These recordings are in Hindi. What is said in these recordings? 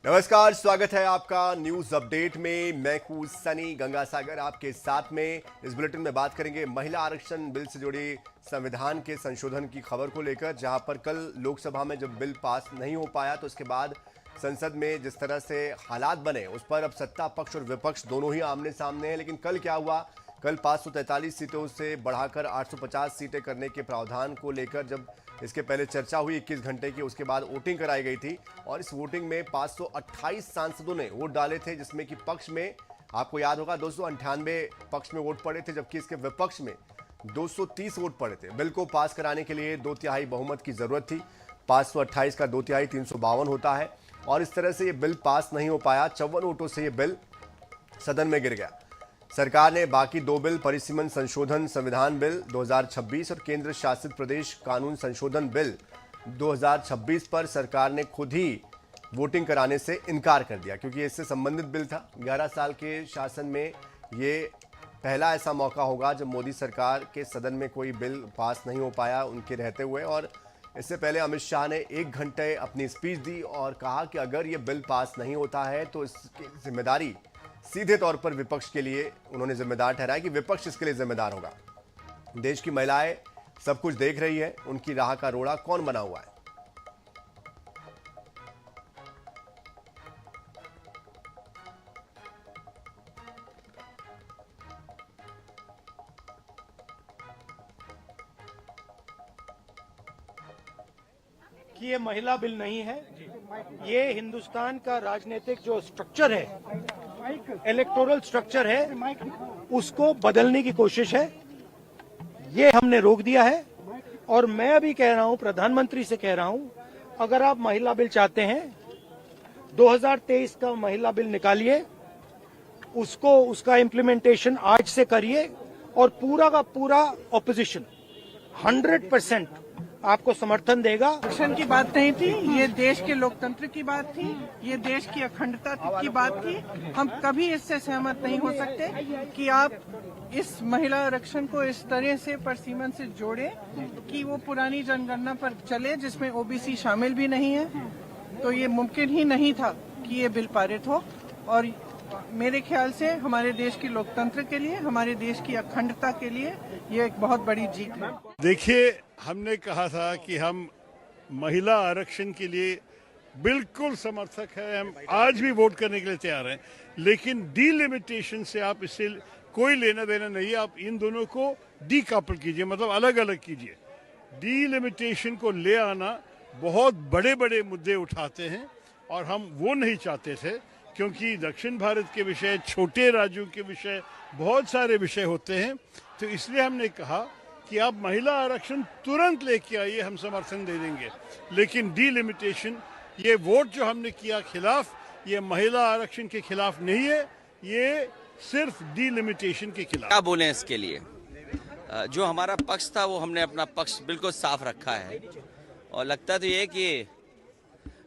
नमस्कार, स्वागत है आपका न्यूज अपडेट में। मैं हूं सनी गंगासागर आपके साथ में। इस बुलेटिन में बात करेंगे महिला आरक्षण बिल से जुड़ी संविधान के संशोधन की खबर को लेकर, जहां पर कल लोकसभा में जब बिल पास नहीं हो पाया तो उसके बाद संसद में जिस तरह से हालात बने उस पर अब सत्ता पक्ष और विपक्ष दोनों ही आमने सामने हैं। लेकिन कल क्या हुआ, कल 543 सीटों से बढ़ाकर 850 सीटें करने के प्रावधान को लेकर जब इसके पहले चर्चा हुई 21 घंटे की, उसके बाद वोटिंग कराई गई थी और इस वोटिंग में 528 सांसदों ने वोट डाले थे, जिसमें कि पक्ष में आपको याद होगा 298 पक्ष में वोट पड़े थे, जबकि इसके विपक्ष में 230 वोट पड़े थे। बिल को पास कराने के लिए 2/3 बहुमत की जरूरत थी। 528 का 2/3 352 होता है और इस तरह से ये बिल पास नहीं हो पाया। 54 वोटों से ये बिल सदन में गिर गया। सरकार ने बाकी दो बिल, परिसीमन संशोधन संविधान बिल 2026 और केंद्र शासित प्रदेश कानून संशोधन बिल 2026 पर सरकार ने खुद ही वोटिंग कराने से इनकार कर दिया, क्योंकि इससे संबंधित बिल था। 11 साल के शासन में ये पहला ऐसा मौका होगा जब मोदी सरकार के सदन में कोई बिल पास नहीं हो पाया उनके रहते हुए। और इससे पहले अमित शाह ने 1 घंटे अपनी स्पीच दी और कहा कि अगर ये बिल पास नहीं होता है तो इसकी जिम्मेदारी सीधे तौर पर विपक्ष के लिए उन्होंने जिम्मेदार ठहराया कि विपक्ष इसके लिए जिम्मेदार होगा। देश की महिलाएं सब कुछ देख रही है, उनकी राह का रोड़ा कौन बना हुआ है। कि ये महिला बिल नहीं है, ये हिंदुस्तान का राजनीतिक जो स्ट्रक्चर है, इलेक्टोरल स्ट्रक्चर है, उसको बदलने की कोशिश है। ये हमने रोक दिया है और मैं अभी कह रहा हूं, प्रधानमंत्री से कह रहा हूं, अगर आप महिला बिल चाहते हैं 2023 का महिला बिल निकालिए, उसका इम्प्लीमेंटेशन आज से करिए और पूरा का पूरा ऑपोजिशन 100% आपको समर्थन देगा। आरक्षण की बात नहीं थी, ये देश के लोकतंत्र की बात थी, ये देश की अखंडता की बात थी। हम कभी इससे सहमत नहीं हो सकते कि आप इस महिला आरक्षण को इस तरह से परसीमन से जोड़े कि वो पुरानी जनगणना पर चले जिसमें ओबीसी शामिल भी नहीं है। तो ये मुमकिन ही नहीं था कि ये बिल पारित हो और मेरे ख्याल से हमारे देश के लोकतंत्र के लिए, हमारे देश की अखंडता के लिए ये एक बहुत बड़ी जीत है। देखिए, हमने कहा था कि हम महिला आरक्षण के लिए बिल्कुल समर्थक है, हम आज भी वोट करने के लिए तैयार हैं, लेकिन डीलिमिटेशन से आप इससे कोई लेना देना नहीं है। आप इन दोनों को डीकपल कीजिए, मतलब अलग अलग कीजिए। डीलिमिटेशन को ले आना बहुत बड़े बड़े मुद्दे उठाते हैं और हम वो नहीं चाहते थे, क्योंकि दक्षिण भारत के विषय, छोटे राज्यों के विषय, बहुत सारे विषय होते हैं। तो इसलिए हमने कहा कि आप महिला आरक्षण तुरंत लेके आइए, हम समर्थन दे देंगे, लेकिन डीलिमिटेशन, ये वोट जो हमने किया खिलाफ, ये महिला आरक्षण के खिलाफ नहीं है, ये सिर्फ डीलिमिटेशन के खिलाफ। क्या बोले इसके लिए? जो हमारा पक्ष था वो हमने अपना पक्ष बिल्कुल साफ रखा है और लगता तो ये कि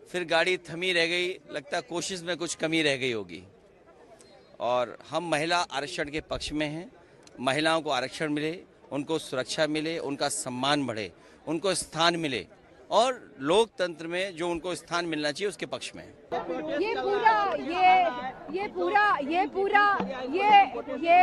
फिर गाड़ी थमी रह गई, लगता कोशिश में कुछ कमी रह गई होगी। और हम महिला आरक्षण के पक्ष में हैं। महिलाओं को आरक्षण मिले, उनको सुरक्षा मिले, उनका सम्मान बढ़े, उनको स्थान मिले और लोकतंत्र में जो उनको स्थान मिलना चाहिए उसके पक्ष में है। ये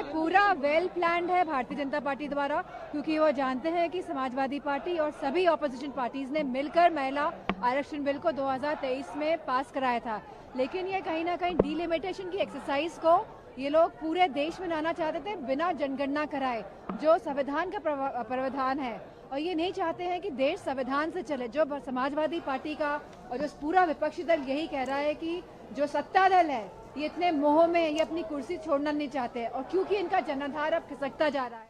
पूरा वेल प्लान्ड है भारतीय जनता पार्टी द्वारा, क्योंकि वो जानते हैं कि समाजवादी पार्टी और सभी ऑपोजिशन पार्टीज ने मिलकर महिला आरक्षण बिल को 2023 में पास कराया था। लेकिन ये कहीं ना कहीं डीलिमिटेशन की एक्सरसाइज को ये लोग पूरे देश में लाना चाहते थे बिना जनगणना कराए, जो संविधान का प्रावधान है। और ये नहीं चाहते हैं कि देश संविधान से चले। जो समाजवादी पार्टी का और जो पूरा विपक्षी दल यही कह रहा है कि जो सत्ता दल है ये इतने मोह में, ये अपनी कुर्सी छोड़ना नहीं चाहते, और क्योंकि इनका जनाधार अब खिसकता जा रहा है।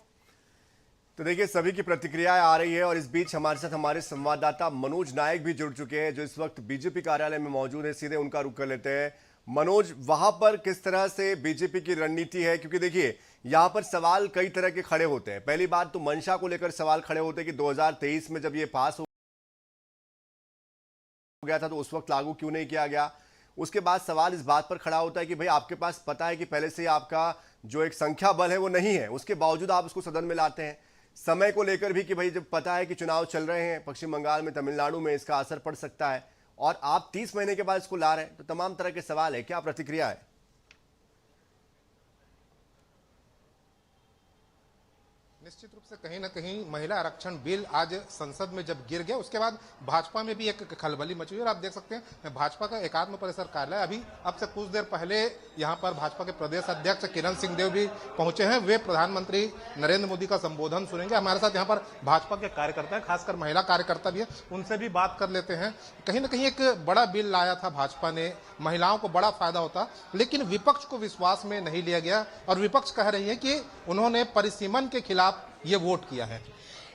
तो देखिए, सभी की प्रतिक्रियाएं आ रही है और इस बीच हमारे साथ हमारे संवाददाता मनोज नायक भी जुड़ चुके हैं, जो इस वक्त बीजेपी कार्यालय में मौजूद है। सीधे उनका रुख कर लेते हैं। मनोज, वहां पर किस तरह से बीजेपी की रणनीति है? क्योंकि देखिए, यहां पर सवाल कई तरह के खड़े होते हैं। पहली बात तो मंशा को लेकर सवाल खड़े होते हैं कि 2023 में जब ये पास हो गया था तो उस वक्त लागू क्यों नहीं किया गया। उसके बाद सवाल इस बात पर खड़ा होता है कि भाई आपके पास पता है कि पहले से आपका जो एक संख्या बल है वो नहीं है, उसके बावजूद आप उसको सदन में लाते हैं। समय को लेकर भी कि भाई जब पता है कि चुनाव चल रहे हैं, पश्चिम बंगाल में, तमिलनाडु में इसका असर पड़ सकता है, और आप 30 महीने के बाद इसको ला रहे हैं, तो तमाम तरह के सवाल है। क्या प्रतिक्रिया है? निश्चित रूप से कहीं ना कहीं महिला आरक्षण बिल आज संसद में जब गिर गया, उसके बाद भाजपा में भी एक खलबली मची हुई। और आप देख सकते हैं भाजपा का एकात्म परिसर कार्यालय अभी अब से कुछ देर पहले यहां पर भाजपा के प्रदेश अध्यक्ष किरण सिंहदेव भी पहुंचे हैं। वे प्रधानमंत्री नरेंद्र मोदी का संबोधन सुनेंगे। हमारे साथ यहाँ पर भाजपा के कार्यकर्ता है, खासकर महिला कार्यकर्ता भी है, उनसे भी बात कर लेते हैं। कहीं ना कहीं एक बड़ा बिल लाया था भाजपा ने, महिलाओं को बड़ा फायदा होता, लेकिन विपक्ष को विश्वास में नहीं लिया गया और विपक्ष कह रही है कि उन्होंने परिसीमन के खिलाफ ये वोट किया है।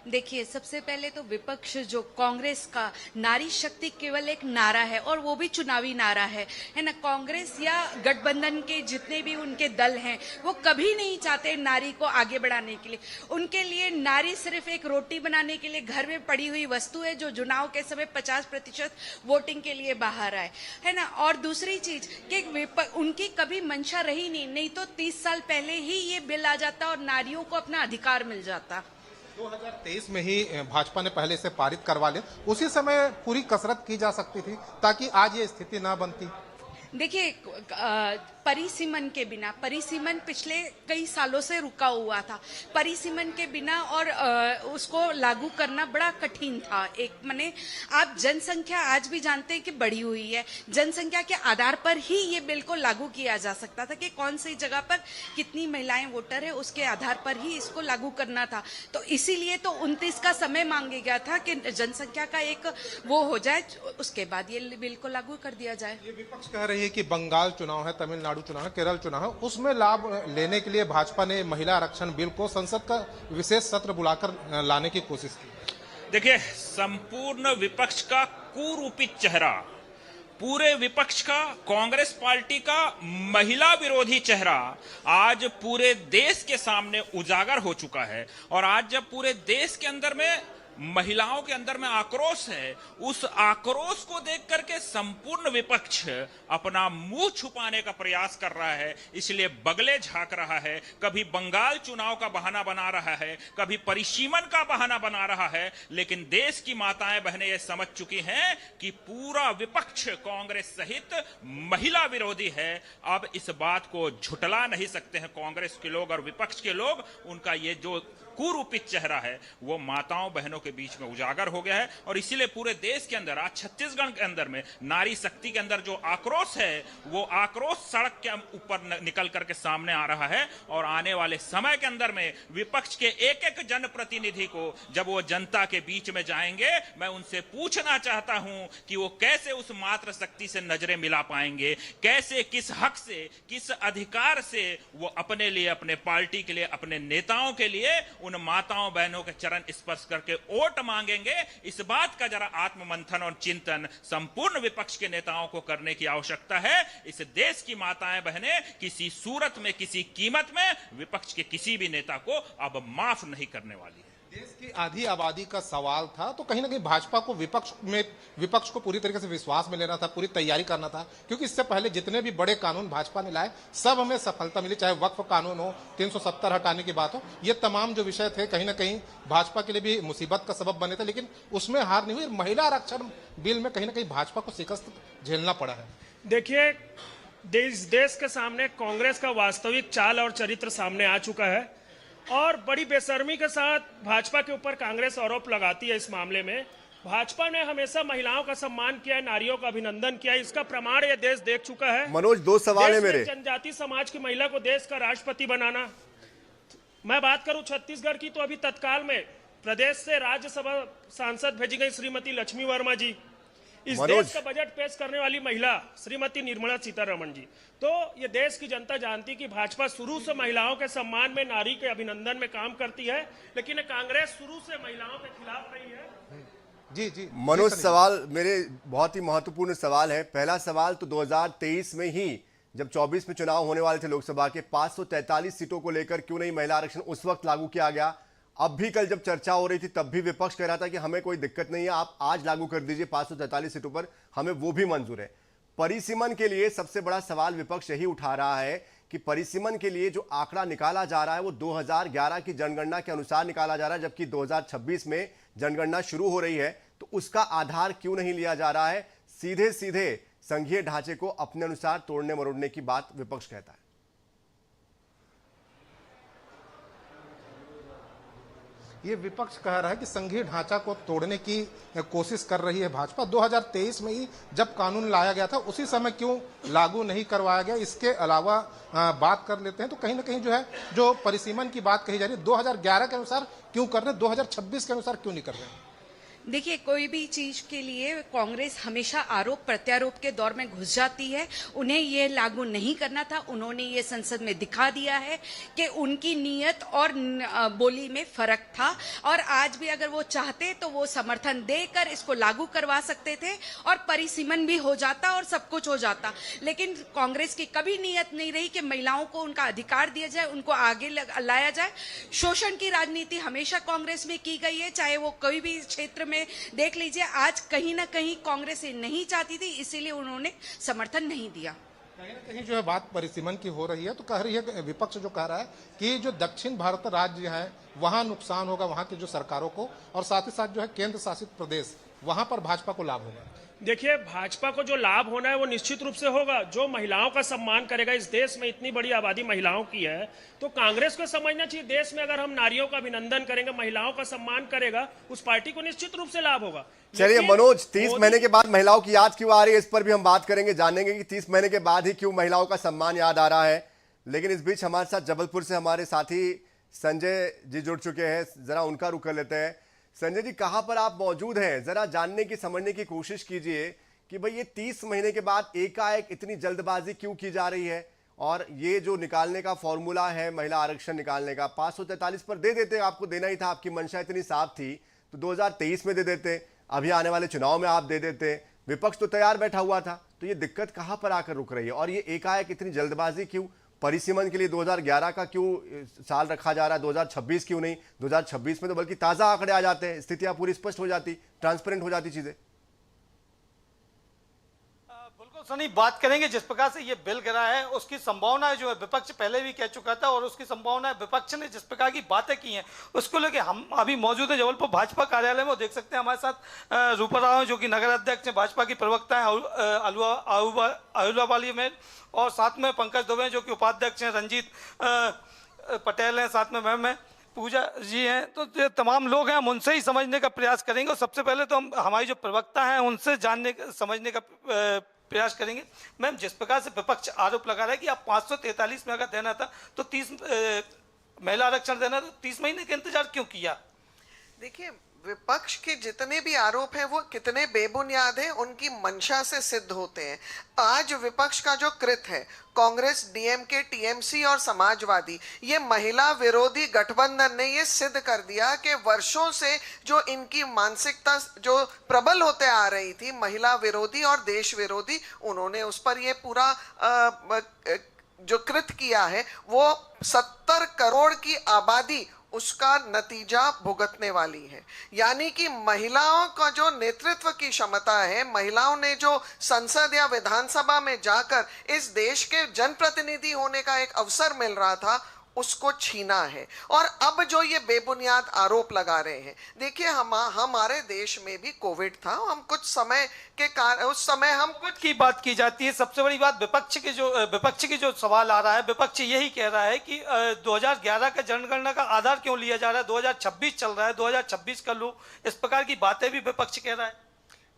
देखिए, सबसे पहले तो विपक्ष जो कांग्रेस का नारी शक्ति केवल एक नारा है और वो भी चुनावी नारा है ना। कांग्रेस या गठबंधन के जितने भी उनके दल हैं वो कभी नहीं चाहते नारी को आगे बढ़ाने के लिए। उनके लिए नारी सिर्फ एक रोटी बनाने के लिए घर में पड़ी हुई वस्तु है जो चुनाव के समय 50% वोटिंग के लिए बाहर आए, है ना। और दूसरी चीज कि उनकी कभी मंशा रही नहीं तो 30 साल पहले ही ये बिल आ जाता और नारियों को अपना अधिकार मिल जाता। 2023 में ही भाजपा ने पहले से पारित करवा लिया, उसी समय पूरी कसरत की जा सकती थी ताकि आज ये स्थिति ना बनती। देखिए, परिसीमन के बिना, परिसीमन पिछले कई सालों से रुका हुआ था, परिसीमन के बिना और उसको लागू करना बड़ा कठिन था। एक माने आप जनसंख्या आज भी जानते हैं कि बढ़ी हुई है, जनसंख्या के आधार पर ही ये बिल को लागू किया जा सकता था कि कौन सी जगह पर कितनी महिलाएं वोटर है उसके आधार पर ही इसको लागू करना था। तो इसीलिए तो 29 का समय मांगा गया था कि जनसंख्या का एक वो हो जाए, उसके बाद ये बिल को लागू कर दिया जाए। ये विपक्ष कह रही है कि बंगाल चुनाव है, तमिलनाडु चुनाव है, केरल चुनाव है, उसमें लाभ लेने के लिए भाजपा ने महिला आरक्षण बिल को संसद का विशेष सत्र बुलाकर लाने की कोशिश की। देखिए, संपूर्ण विपक्ष का कुरूपित चेहरा, पूरे विपक्ष का, कांग्रेस पार्टी का महिला विरोधी चेहरा आज पूरे देश के सामने उजागर हो चुका है। और आज जब पूरे देश के अंदर में महिलाओं के अंदर में आक्रोश है, उस आक्रोश को देख करके संपूर्ण विपक्ष अपना मुंह छुपाने का प्रयास कर रहा है, इसलिए बगले झांक रहा है। कभी बंगाल चुनाव का बहाना बना रहा है, कभी परिसीमन का बहाना बना रहा है, लेकिन देश की माताएं बहनें ये समझ चुकी हैं कि पूरा विपक्ष कांग्रेस सहित महिला विरोधी है। अब इस बात को झुटला नहीं सकते हैं कांग्रेस के लोग और विपक्ष के लोग। उनका ये जो कुरूपित चेहरा है वो माताओं बहनों के बीच में उजागर हो गया है। और इसीलिए पूरे देश के अंदर, आज छत्तीसगढ़ के अंदर में नारी शक्ति के अंदर जो आक्रोश है, वो आक्रोश सड़क के ऊपर निकल करके सामने आ रहा है। और आने वाले समय के अंदर में विपक्ष के एक एक जनप्रतिनिधि को जब वो जनता के बीच में जाएंगे, मैं उनसे पूछना चाहता हूं कि वो कैसे उस मातृ शक्ति से नजरें मिला पाएंगे, कैसे, किस हक से, किस अधिकार से वो अपने लिए, अपने पार्टी के लिए, अपने नेताओं के लिए उन माताओं बहनों के चरण स्पर्श करके वोट मांगेंगे। इस बात का जरा आत्ममंथन और चिंतन संपूर्ण विपक्ष के नेताओं को करने की आवश्यकता है। इस देश की माताएं बहनें किसी सूरत में, किसी कीमत में विपक्ष के किसी भी नेता को अब माफ नहीं करने वाली है। देश की आधी आबादी का सवाल था, तो कहीं ना कहीं भाजपा को विपक्ष को पूरी तरीके से विश्वास में लेना था, पूरी तैयारी करना था, क्योंकि इससे पहले जितने भी बड़े कानून भाजपा ने लाए सब हमें सफलता मिली, चाहे वक्फ कानून हो, 370 हटाने की बात हो, ये तमाम जो विषय थे कहीं ना कहीं भाजपा के लिए भी मुसीबत का सबब बने थे, लेकिन उसमें हार नहीं हुई। महिला आरक्षण बिल में कहीं ना कहीं भाजपा को शिकस्त झेलना पड़ा है। देखिए, देश के सामने कांग्रेस का वास्तविक चाल और चरित्र सामने आ चुका है और बड़ी बेशर्मी के साथ भाजपा के ऊपर कांग्रेस आरोप लगाती है। इस मामले में भाजपा ने हमेशा महिलाओं का सम्मान किया है, नारियों का अभिनंदन किया है, इसका प्रमाण ये देश देख चुका है। मनोज, दो सवाल है मेरे। जनजाति समाज की महिला को देश का राष्ट्रपति बनाना, मैं बात करूं छत्तीसगढ़ की, तो अभी तत्काल में प्रदेश से राज्यसभा सांसद भेजी गई श्रीमती लक्ष्मी वर्मा जी, इस देश का बजट पेश करने वाली महिला श्रीमती निर्मला सीतारमण जी। तो ये देश की जनता जानती कि भाजपा शुरू से महिलाओं के सम्मान में, नारी के अभिनंदन में काम करती है, लेकिन कांग्रेस शुरू से महिलाओं के खिलाफ रही है। जी मनोज, सवाल मेरे बहुत ही महत्वपूर्ण सवाल है। पहला सवाल तो 2023 में ही जब 24 में चुनाव होने वाले थे लोकसभा के, 543 सीटों को लेकर क्यों नहीं महिला आरक्षण उस वक्त लागू किया गया? अब भी कल जब चर्चा हो रही थी तब भी विपक्ष कह रहा था कि हमें कोई दिक्कत नहीं है, आप आज लागू कर दीजिए 543 सीटों पर, हमें वो भी मंजूर है। परिसीमन के लिए सबसे बड़ा सवाल विपक्ष यही उठा रहा है कि परिसीमन के लिए जो आंकड़ा निकाला जा रहा है वो 2011 की जनगणना के अनुसार निकाला जा रहा है, जबकि 2026 में जनगणना शुरू हो रही है, तो उसका आधार क्यों नहीं लिया जा रहा है? सीधे सीधे संघीय ढांचे को अपने अनुसार तोड़ने मरोड़ने की बात विपक्ष कहता है। ये विपक्ष कह रहा है कि संघीय ढांचा को तोड़ने की कोशिश कर रही है भाजपा। 2023 में ही जब कानून लाया गया था उसी समय क्यों लागू नहीं करवाया गया, इसके अलावा बात कर लेते हैं तो कहीं ना कहीं जो है जो परिसीमन की बात कही जा रही है 2011 के अनुसार क्यों कर रहे हैं, 2026 के अनुसार क्यों नहीं कर रहे हैं। देखिए, कोई भी चीज के लिए कांग्रेस हमेशा आरोप प्रत्यारोप के दौर में घुस जाती है। उन्हें ये लागू नहीं करना था, उन्होंने ये संसद में दिखा दिया है कि उनकी नीयत और बोली में फर्क था। और आज भी अगर वो चाहते तो वो समर्थन देकर इसको लागू करवा सकते थे और परिसीमन भी हो जाता और सब कुछ हो जाता। लेकिन कांग्रेस की कभी नीयत नहीं रही कि महिलाओं को उनका अधिकार दिया जाए, उनको आगे लाया जाए। शोषण की राजनीति हमेशा कांग्रेस में की गई है, चाहे वो कोई भी क्षेत्र में देख लीजिए। आज कहीं ना कहीं कांग्रेस ये नहीं चाहती थी, इसीलिए उन्होंने समर्थन नहीं दिया। कहीं ना कहीं जो है बात परिसीमन की हो रही है तो कह रही है विपक्ष जो कह रहा है कि जो दक्षिण भारत राज्य है वहां नुकसान होगा वहां की जो सरकारों को, और साथ ही साथ जो है केंद्र शासित प्रदेश वहां पर भाजपा को लाभ होगा। देखिए, भाजपा को जो लाभ होना है वो निश्चित रूप से होगा। जो महिलाओं का सम्मान करेगा, इस देश में इतनी बड़ी आबादी महिलाओं की है तो कांग्रेस को समझना चाहिए देश में अगर हम नारियों का अभिनंदन करेंगे, महिलाओं का सम्मान करेगा, उस पार्टी को निश्चित रूप से लाभ होगा। चलिए मनोज, 30 महीने के बाद महिलाओं की याद क्यों आ रही है, इस पर भी हम बात करेंगे, जानेंगे कि 30 महीने के बाद ही क्यों महिलाओं का सम्मान याद आ रहा है। लेकिन इस बीच हमारे साथ जबलपुर से हमारे साथी संजय जी जुड़ चुके हैं, जरा उनका रुख कर लेते हैं। संजय जी, कहां पर आप मौजूद हैं, जरा जानने की समझने की कोशिश कीजिए कि भाई ये 30 महीने के बाद एकाएक इतनी जल्दबाजी क्यों की जा रही है, और ये जो निकालने का फॉर्मूला है महिला आरक्षण निकालने का 543 पर दे देते, आपको देना ही था, आपकी मंशा इतनी साफ थी तो 2023 में दे देते, अभी आने वाले चुनाव में आप दे देते, विपक्ष तो तैयार बैठा हुआ था। तो ये दिक्कत कहां पर आकर रुक रही है, और ये एकाएक इतनी जल्दबाजी क्यों, परिसीमन के लिए 2011 का क्यों साल रखा जा रहा है, 2026 क्यों नहीं, 2026 में तो बल्कि ताजा आंकड़े आ जाते हैं, स्थितियां पूरी स्पष्ट हो जाती, ट्रांसपेरेंट हो जाती चीजें। सनी, बात करेंगे जिस प्रकार से ये बिल गिरा है उसकी संभावना जो है विपक्ष पहले भी कह चुका था, और उसकी संभावना विपक्ष ने जिस प्रकार की बातें की हैं उसको लेके हम अभी मौजूद है जबलपुर भाजपा कार्यालय में। वो देख सकते हैं हमारे साथ रूपा राव जो कि नगर अध्यक्ष हैं, भाजपा की प्रवक्ता है अहुलावाली में, और साथ में पंकज दुबे जो कि उपाध्यक्ष हैं, रंजीत पटेल हैं, साथ में मैम है, पूजा जी हैं। तो ये तमाम लोग हैं, हम उनसे ही समझने का प्रयास करेंगे। और सबसे पहले तो हम हमारी जो प्रवक्ता हैं उनसे जानने समझने का प्रयास करेंगे। मैम, जिस प्रकार से विपक्ष आरोप लगा रहा है कि आप 543 में अगर देना था तो 30 महिला आरक्षण देना तो 30 महीने का इंतजार क्यों किया? देखिए, विपक्ष के जितने भी आरोप हैं वो कितने बेबुनियाद हैं उनकी मंशा से सिद्ध होते हैं। आज विपक्ष का जो कृत है, कांग्रेस, डीएमके, टीएमसी और समाजवादी, ये महिला विरोधी गठबंधन ने ये सिद्ध कर दिया कि वर्षों से जो इनकी मानसिकता जो प्रबल होते आ रही थी, महिला विरोधी और देश विरोधी, उन्होंने उस पर ये पूरा जो कृत किया है वो 70 करोड़ की आबादी उसका नतीजा भुगतने वाली है। यानी कि महिलाओं का जो नेतृत्व की क्षमता है, महिलाओं ने जो संसद या विधानसभा में जाकर इस देश के जनप्रतिनिधि होने का एक अवसर मिल रहा था, उसको छीना है। और अब जो ये बेबुनियाद आरोप लगा रहे हैं, देखिए हमारे देश में भी कोविड था, हम कुछ समय के कारण उस समय हम कुछ की बात की जाती है। सबसे बड़ी बात विपक्ष की जो सवाल आ रहा है, विपक्ष यही कह रहा है कि 2011 का जनगणना का आधार क्यों लिया जा रहा है, 2026 चल रहा है, 2026 का लो, इस प्रकार की बातें भी विपक्ष कह रहा है।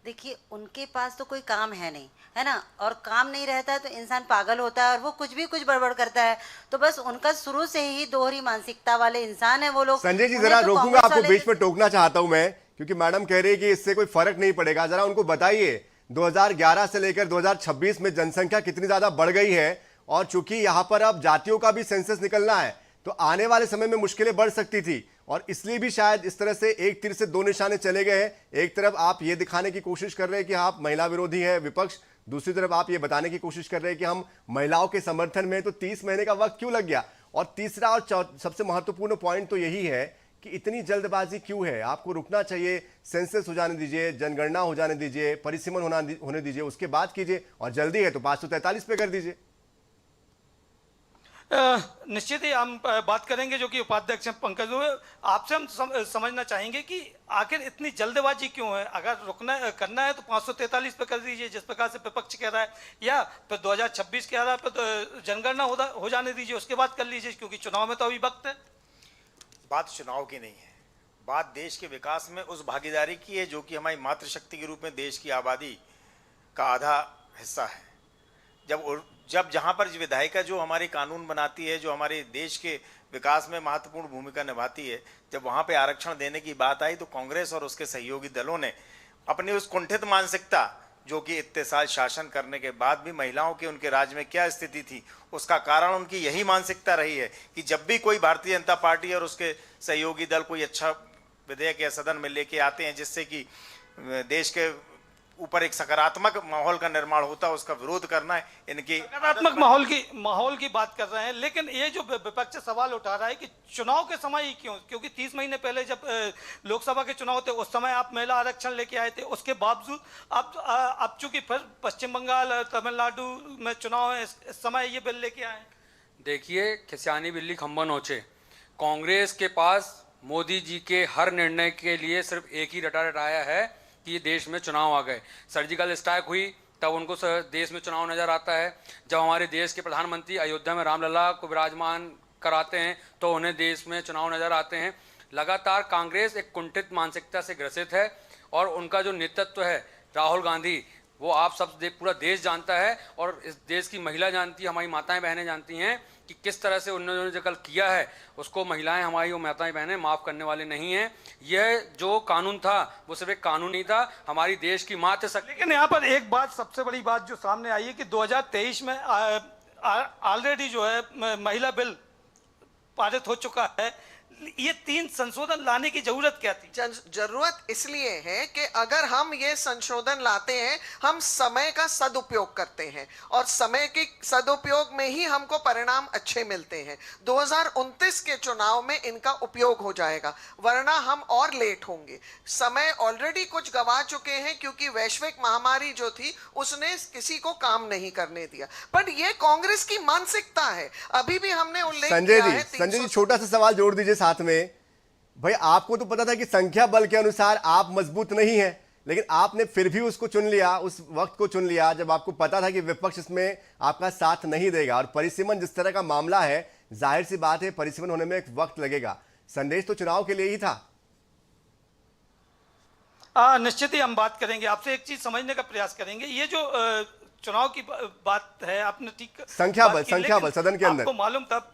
देखिए, उनके पास तो कोई काम है नहीं, है ना, और काम नहीं रहता है तो इंसान पागल होता है और वो कुछ बड़बड़ करता है। तो बस उनका शुरू से ही दोहरी मानसिकता वाले इंसान है वो लोग। संजय जी, जरा रोकूंगा आपको, बीच में टोकना चाहता हूं मैं, क्योंकि मैडम कह रही है कि इससे कोई फर्क नहीं पड़ेगा। जरा उनको बताइए 2011 से लेकर 2026 में जनसंख्या कितनी ज्यादा बढ़ गई है, और चूंकि यहां पर अब जातियों का भी सेंसस निकलना है तो आने वाले समय में मुश्किलें बढ़ सकती थी, और इसलिए भी शायद इस तरह से एक तीर से दो निशाने चले गए हैं। एक तरफ आप ये दिखाने की कोशिश कर रहे हैं कि आप महिला विरोधी है विपक्ष, दूसरी तरफ आप ये बताने की कोशिश कर रहे हैं कि हम महिलाओं के समर्थन में। तो 30 महीने का वक्त क्यों लग गया? और तीसरा और सबसे महत्वपूर्ण पॉइंट तो यही है कि इतनी जल्दबाजी क्यों है? आपको रुकना चाहिए, सेंसस हो जाने दीजिए, जनगणना हो जाने दीजिए, परिसीमन होने दीजिए, उसके बाद कीजिए, और जल्दी है तो 543 पे कर दीजिए। निश्चित ही हम बात करेंगे जो कि उपाध्यक्ष हैं पंकज दुबे, आपसे हम समझना चाहेंगे कि आखिर इतनी जल्दबाजी क्यों है। अगर रुकना करना है तो 543 पे कर दीजिए जिस प्रकार से विपक्ष कह रहा है, या फिर 2026 कह रहा है तो जनगणना हो जाने दीजिए, उसके बाद कर लीजिए, क्योंकि चुनाव में तो अभी वक्त है। बात चुनाव की नहीं है, बात देश के विकास में उस भागीदारी की है जो कि हमारी मातृशक्ति के रूप में देश की आबादी का आधा हिस्सा है। जब जहाँ पर विधायिका जो हमारे कानून बनाती है, जो हमारे देश के विकास में महत्वपूर्ण भूमिका निभाती है, जब वहाँ पे आरक्षण देने की बात आई तो कांग्रेस और उसके सहयोगी दलों ने अपनी उस कुंठित मानसिकता, जो कि इतने साल शासन करने के बाद भी महिलाओं के उनके राज्य में क्या स्थिति थी, उसका कारण उनकी यही मानसिकता रही है कि जब भी कोई भारतीय जनता पार्टी और उसके सहयोगी दल कोई अच्छा विधेयक या सदन में लेके आते हैं जिससे कि देश के ऊपर एक सकारात्मक माहौल का निर्माण होता है, उसका विरोध करना है इनकी सकारात्मक माहौल की बात कर रहे हैं। लेकिन ये जो विपक्ष सवाल उठा रहा है कि चुनाव के समय ही क्यों, क्योंकि 30 महीने पहले जब लोकसभा के चुनाव थे उस समय आप महिला आरक्षण लेके आए थे, उसके बावजूद अब चूंकि फिर पश्चिम बंगाल तमिलनाडु में चुनाव है, इस समय ये बिल लेके आए। देखिए, खिसियानी बिल्ली खंबा नोचे। कांग्रेस के पास मोदी जी के हर निर्णय के लिए सिर्फ एक ही रटा रटाया है कि देश में चुनाव आ गए। सर्जिकल स्ट्राइक हुई तब उनको देश में चुनाव नजर आता है। जब हमारे देश के प्रधानमंत्री अयोध्या में रामलला को विराजमान कराते हैं तो उन्हें देश में चुनाव नजर आते हैं। लगातार कांग्रेस एक कुंठित मानसिकता से ग्रसित है और उनका जो नेतृत्व है राहुल गांधी, वो आप सब पूरा देश जानता है और इस देश की महिला जानती है, हमारी माताएं बहनें जानती हैं कि किस तरह से उन्होंने जो कल किया है उसको महिलाएं, हमारी वो माताएं बहनें माफ़ करने वाले नहीं हैं। यह जो कानून था वो सिर्फ एक कानून नहीं था, हमारी देश की मातृशक्ति। लेकिन यहाँ पर एक बात, सबसे बड़ी बात जो सामने आई है कि 2023 में ऑलरेडी जो है महिला बिल पारित हो चुका है। ये 3 संशोधन लाने की जरूरत क्या थी? जरूरत इसलिए है कि अगर हम ये संशोधन लाते हैं, हम समय का सदुपयोग करते हैं और समय के सदुपयोग में ही हमको परिणाम अच्छे मिलते हैं। 2029 के चुनाव में इनका उपयोग हो जाएगा, वरना हम और लेट होंगे। समय ऑलरेडी कुछ गवा चुके हैं क्योंकि वैश्विक महामारी जो थी उसने किसी को काम नहीं करने दिया। पर ये कांग्रेस की मानसिकता है। अभी भी हमने उल्लेख किया है। संजय जी, छोटा सा सवाल जोड़ दीजिए साथ में। भाई, आपको तो पता था कि संख्या बल के अनुसार आप मजबूत नहीं है, लेकिन आपने फिर भी उसको चुन लिया, उस वक्त को चुन लिया जब आपको पता था कि विपक्ष इसमें आपका साथ नहीं देगा। और परिसीमन जिस तरह का मामला है, जाहिर सी बात है परिसीमन होने में एक वक्त लगेगा। संदेश तो चुनाव के लिए ही था। निश्चित ही हम बात करेंगे, आपसे एक चीज समझने का प्रयास करेंगे। ये जो चुनाव की बात है, आपने ठीक संख्या बल सदन के अंदर आपको मालूम था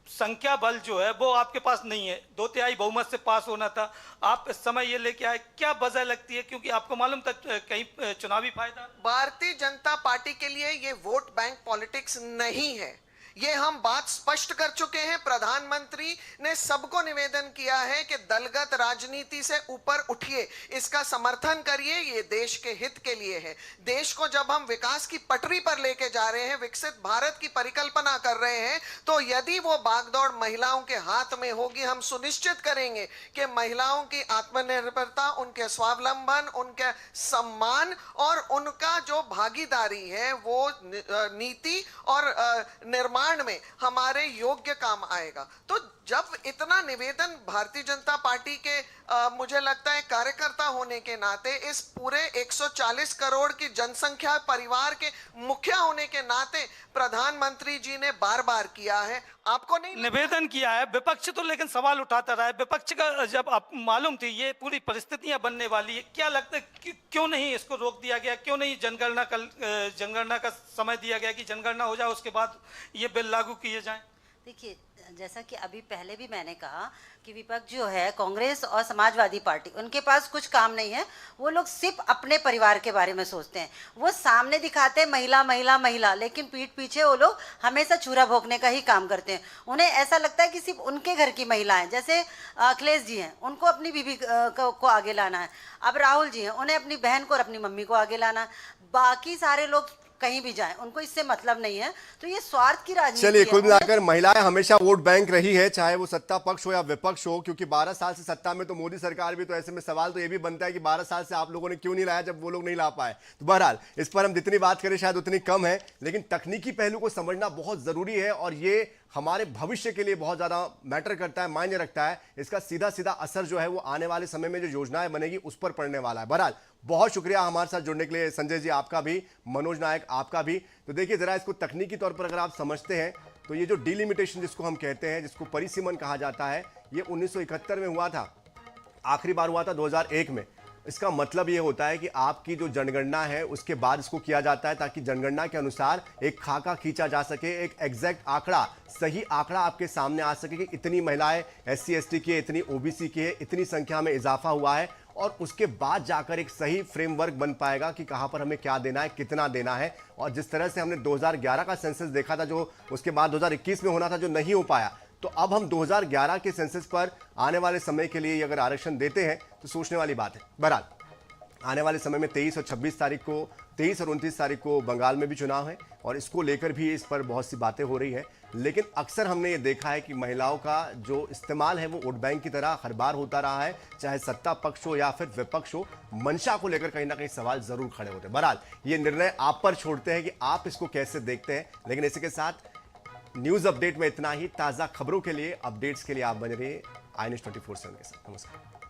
संख्या बल जो है वो आपके पास नहीं है। 2/3 बहुमत से पास होना था, आप इस समय ये लेके आए, क्या वजह लगती है? क्योंकि आपको मालूम था कहीं चुनावी फायदा। भारतीय जनता पार्टी के लिए ये वोट बैंक पॉलिटिक्स नहीं है, ये हम बात स्पष्ट कर चुके हैं। प्रधानमंत्री ने सबको निवेदन किया है कि दलगत राजनीति से ऊपर उठिए, इसका समर्थन करिए, ये देश के हित के लिए है। देश को जब हम विकास की पटरी पर लेके जा रहे हैं, विकसित भारत की परिकल्पना कर रहे हैं, तो यदि वो भागदौड़ महिलाओं के हाथ में होगी, हम सुनिश्चित करेंगे कि महिलाओं की आत्मनिर्भरता, उनके स्वावलंबन, उनके सम्मान और उनका जो भागीदारी है वो नीति और निर्माण में हमारे योग्य काम आएगा। तो जब इतना निवेदन भारतीय जनता पार्टी के मुझे लगता है कार्यकर्ता होने के नाते, इस पूरे 140 करोड़ की जनसंख्या परिवार के मुखिया होने के नाते प्रधानमंत्री जी ने बार बार किया है, आपको नहीं निवेदन किया है। विपक्ष तो लेकिन सवाल उठाता रहा है। विपक्ष का जब आप मालूम थी ये पूरी परिस्थितियां बनने वाली है, क्या लगता है क्यों नहीं इसको रोक दिया गया? क्यों नहीं जनगणना का समय दिया गया कि जनगणना हो जाए उसके बाद ये बिल लागू किए जाएं? देखिए, जैसा कि अभी पहले भी मैंने कहा कि विपक्ष जो है कांग्रेस और समाजवादी पार्टी, उनके पास कुछ काम नहीं है। वो लोग सिर्फ अपने परिवार के बारे में सोचते हैं। वो सामने दिखाते हैं महिला महिला महिला, लेकिन पीठ पीछे वो लोग हमेशा चूरा भोंकने का ही काम करते हैं। उन्हें ऐसा लगता है कि सिर्फ उनके घर की महिलाएं, जैसे अखिलेश जी हैं, उनको अपनी बीवी को आगे लाना है। अब राहुल जी हैं, उन्हें अपनी बहन को और अपनी मम्मी को आगे लाना है। बाकी सारे लोग कहीं भी जाएं, उनको इससे मतलब नहीं है। तो ये स्वार्थ की राजनीति चलिए, है। कुल मिलाकर महिलाएं हमेशा वोट बैंक रही है, चाहे वो सत्ता पक्ष हो या विपक्ष हो, क्योंकि 12 साल से सत्ता में तो मोदी सरकार भी, तो ऐसे में सवाल तो ये भी बनता है कि 12 साल से आप लोगों ने क्यों नहीं लाया जब वो लोग नहीं ला पाए। तो बहरहाल इस पर हम जितनी बात करें शायद उतनी कम है, लेकिन तकनीकी पहलू को समझना बहुत जरूरी है और ये हमारे भविष्य के लिए बहुत ज्यादा मैटर करता है, मायने रखता है। इसका सीधा सीधा असर जो है वो आने वाले समय में जो योजनाएं बनेगी उस पर पड़ने वाला है। बहरहाल बहुत शुक्रिया हमारे साथ जुड़ने के लिए संजय जी, आपका भी, मनोज नायक आपका भी। तो देखिए जरा इसको तकनीकी तौर पर अगर आप समझते हैं तो ये जो डिलिमिटेशन जिसको हम कहते हैं, जिसको परिसीमन कहा जाता है, ये 1971 में हुआ था, आखिरी बार हुआ था 2001 में। इसका मतलब ये होता है कि आपकी जो जनगणना है उसके बाद इसको किया जाता है, ताकि जनगणना के अनुसार एक खाका खींचा जा सके, एक एग्जैक्ट आंकड़ा, सही आंकड़ा आपके सामने आ सके कि इतनी महिलाएं SC ST की है, इतनी OBC की है, इतनी संख्या में इजाफा हुआ है, और उसके बाद जाकर एक सही फ्रेमवर्क बन पाएगा कि कहां पर हमें क्या देना है, कितना देना है। और जिस तरह से हमने 2011 का सेंसस देखा था, जो उसके बाद 2021 में होना था, जो नहीं हो पाया, तो अब हम 2011 के सेंसस पर आने वाले समय के लिए अगर आरक्षण देते हैं तो सोचने वाली बात है। बहरहाल आने वाले समय में 23 और 26 तारीख को, 23 और 29 तारीख को बंगाल में भी चुनाव है और इसको लेकर भी इस पर बहुत सी बातें हो रही है। लेकिन अक्सर हमने ये देखा है कि महिलाओं का जो इस्तेमाल है वो वोट बैंक की तरह हर बार होता रहा है, चाहे सत्ता पक्ष हो या फिर विपक्ष हो। मंशा को लेकर कहीं ना कहीं सवाल जरूर खड़े होते हैं। बहरहाल ये निर्णय आप पर छोड़ते हैं कि आप इसको कैसे देखते हैं। लेकिन इसी के साथ न्यूज अपडेट में इतना ही। ताजा खबरों के लिए, अपडेट्स के लिए आप बने रहिए iNews 24/7 के साथ। नमस्कार।